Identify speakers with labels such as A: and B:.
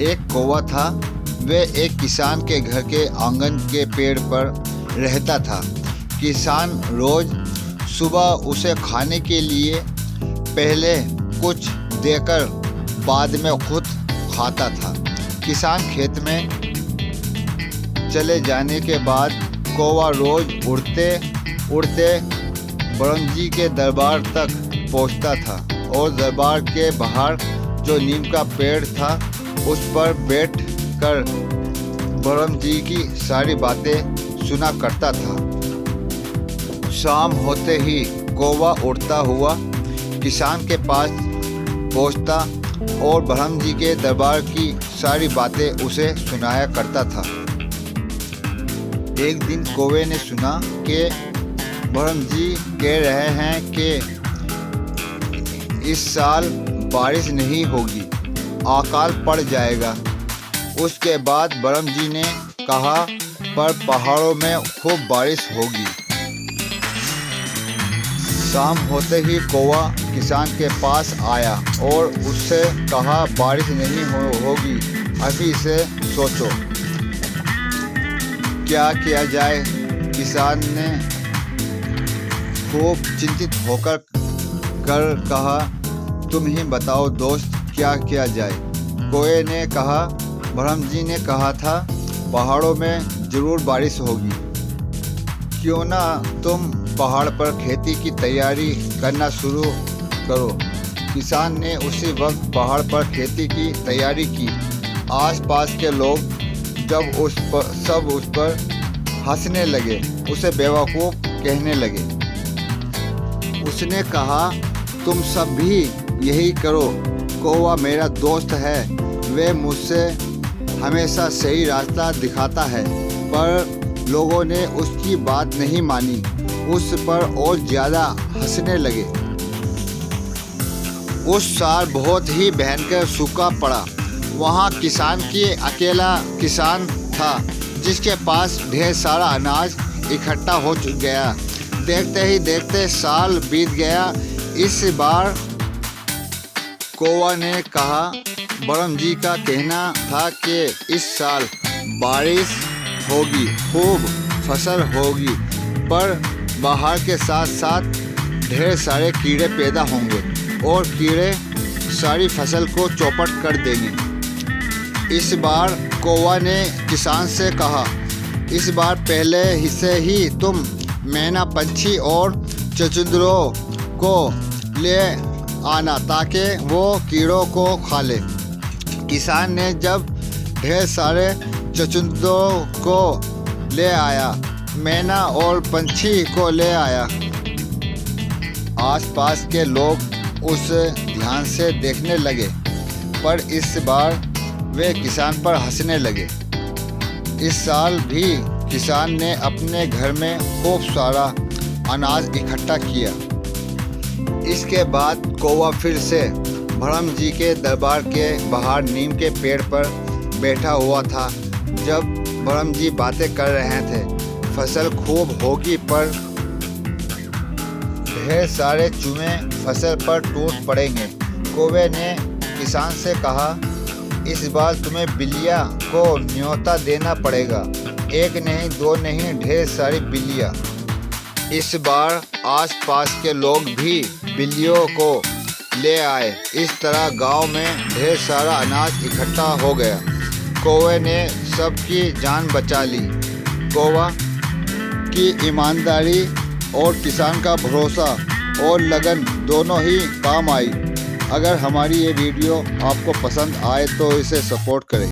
A: एक कौवा था। वह एक किसान के घर के आंगन के पेड़ पर रहता था। किसान रोज सुबह उसे खाने के लिए पहले कुछ देकर बाद में खुद खाता था। किसान खेत में चले जाने के बाद कौवा रोज उड़ते उड़ते ब्रह्म जी के दरबार तक पहुंचता था और दरबार के बाहर जो नीम का पेड़ था उस पर बैठ कर ब्रह्म जी की सारी बातें सुना करता था। शाम होते ही कौवा उड़ता हुआ किसान के पास पहुंचता और ब्रह्म जी के दरबार की सारी बातें उसे सुनाया करता था। एक दिन कौवे ने सुना कि ब्रह्म जी कह रहे हैं कि इस साल बारिश नहीं होगी, अकाल पड़ जाएगा। उसके बाद ब्रह्म जी ने कहा पर पहाड़ों में खूब बारिश होगी। शाम होते ही कौवा किसान के पास आया और उससे कहा बारिश नहीं होगी, अभी से सोचो क्या किया जाए। किसान ने खूब चिंतित होकर कहा तुम ही बताओ दोस्त, क्या किया जाए। कौवे ने कहा ब्रह्म जी ने कहा था पहाड़ों में जरूर बारिश होगी, क्यों ना तुम पहाड़ पर खेती की तैयारी करना शुरू करो। किसान ने उसी वक्त पहाड़ पर खेती की तैयारी की। आसपास के लोग सब उस पर हंसने लगे, उसे बेवकूफ़ कहने लगे। उसने कहा तुम सब भी यही करो, कौवा मेरा दोस्त है, वह मुझसे हमेशा सही रास्ता दिखाता है। पर लोगों ने उसकी बात नहीं मानी, उस पर और ज़्यादा हंसने लगे। उस साल बहुत ही भयंकर सूखा पड़ा। वहाँ किसान की अकेला किसान था जिसके पास ढेर सारा अनाज इकट्ठा हो गया। देखते ही देखते साल बीत गया। इस बार कौवा ने कहा ब्रह्म जी का कहना था कि इस साल बारिश होगी, खूब फसल होगी, पर बाहर के साथ साथ ढेर सारे कीड़े पैदा होंगे और कीड़े सारी फसल को चौपट कर देंगे। इस बार कौवा ने किसान से कहा इस बार पहले हिस्से ही तुम मैना पंछी और चचुंदरों को ले आना ताकि वो कीड़ों को खा ले। किसान ने जब ढेर सारे चचुंदरों को ले आया, मैना और पंछी को ले आया, आसपास के लोग उसे ध्यान से देखने लगे, पर इस बार वे किसान पर हंसने लगे। इस साल भी किसान ने अपने घर में खूब सारा अनाज इकट्ठा किया। इसके बाद कौवा फिर से ब्रह्म जी के दरबार के बाहर नीम के पेड़ पर बैठा हुआ था। जब ब्रह्म जी बातें कर रहे थे, फसल खूब होगी पर ढेर सारे चूहे फसल पर टूट पड़ेंगे। कौवे ने किसान से कहा इस बार तुम्हें बिल्लियाँ को न्योता देना पड़ेगा, एक नहीं दो नहीं ढेर सारी बिल्लियाँ। इस बार आसपास के लोग भी बिल्लियों को ले आए। इस तरह गांव में ढेर सारा अनाज इकट्ठा हो गया। कौवे ने सबकी जान बचा ली। कौवा की ईमानदारी और किसान का भरोसा और लगन दोनों ही काम आई। अगर हमारी ये वीडियो आपको पसंद आए तो इसे सपोर्ट करें।